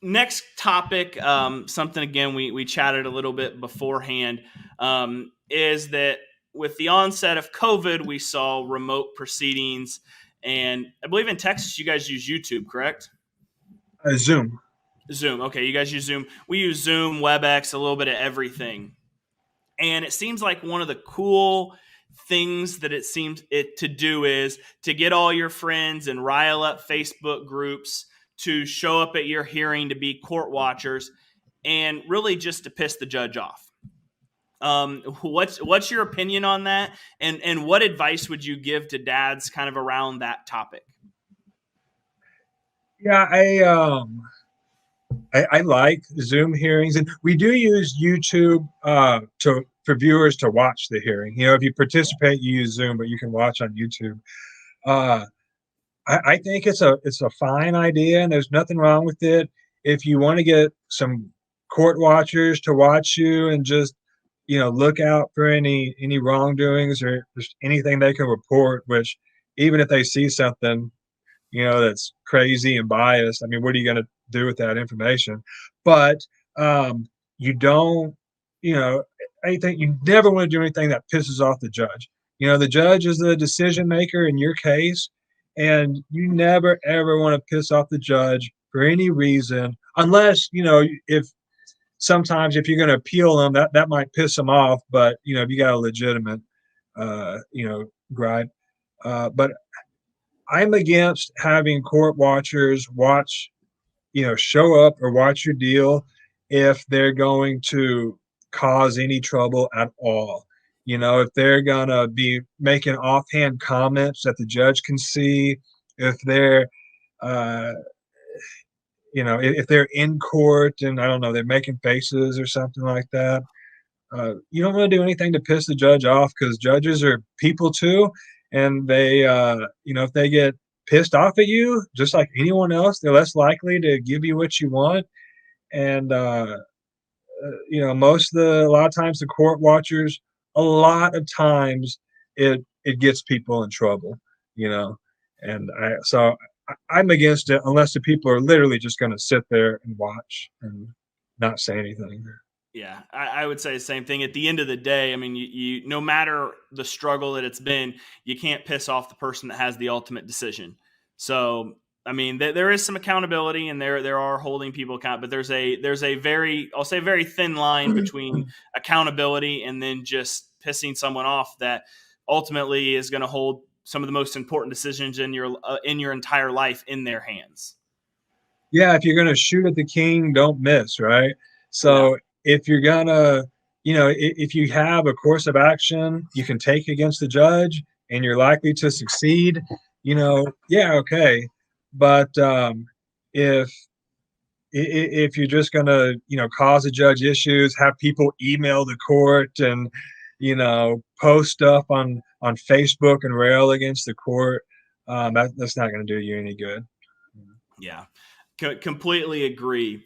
next topic, something again we chatted a little bit beforehand, is that with the onset of COVID, we saw remote proceedings, and I believe in Texas you guys use YouTube, correct? Zoom. Zoom. Okay, you guys use Zoom. We use Zoom, WebEx, a little bit of everything. And it seems like one of the cool things that it seems it to do is to get all your friends and rile up Facebook groups to show up at your hearing to be court watchers and really just to piss the judge off. What's your opinion on that? And what advice would you give to dads kind of around that topic? Yeah, I like Zoom hearings, and we do use YouTube to for viewers to watch the hearing. You know, if you participate, you use Zoom, but you can watch on YouTube. Uh, I think it's a fine idea, and there's nothing wrong with it. If you want to get some court watchers to watch you and just look out for any wrongdoings or just anything they can report, which even if they see something that's crazy and biased. I mean, what are you going to do with that information? But you don't, you know, I think you never want to do anything that pisses off the judge. The judge is the decision maker in your case, and you never ever want to piss off the judge for any reason, unless if sometimes if you're going to appeal them, that might piss them off. But if you got a legitimate, gripe, but I'm against having court watchers show up or watch your deal if they're going to cause any trouble at all. If they're going to be making offhand comments that the judge can see, if they're, if they're in court and I don't know, they're making faces or something like that. You don't want to do anything to piss the judge off because judges are people too, and they, if they get pissed off at you, just like anyone else, they're less likely to give you what you want. And a lot of times the court watchers, a lot of times it gets people in trouble, and I'm against it unless the people are literally just going to sit there and watch and not say anything. Yeah, I would say the same thing. At the end of the day, I mean, you no matter the struggle that it's been, you can't piss off the person that has the ultimate decision. So, I mean, there is some accountability, and there are holding people account, but there's a very, I'll say, very thin line between accountability and then just pissing someone off that ultimately is going to hold some of the most important decisions in your entire life in their hands. Yeah, if you're going to shoot at the king, don't miss, right? So. Yeah. If you're gonna, if you have a course of action you can take against the judge and you're likely to succeed, yeah, okay. But if you're just gonna, cause a judge issues, have people email the court and, post stuff on Facebook and rail against the court, that's not going to do you any good. Yeah, completely agree.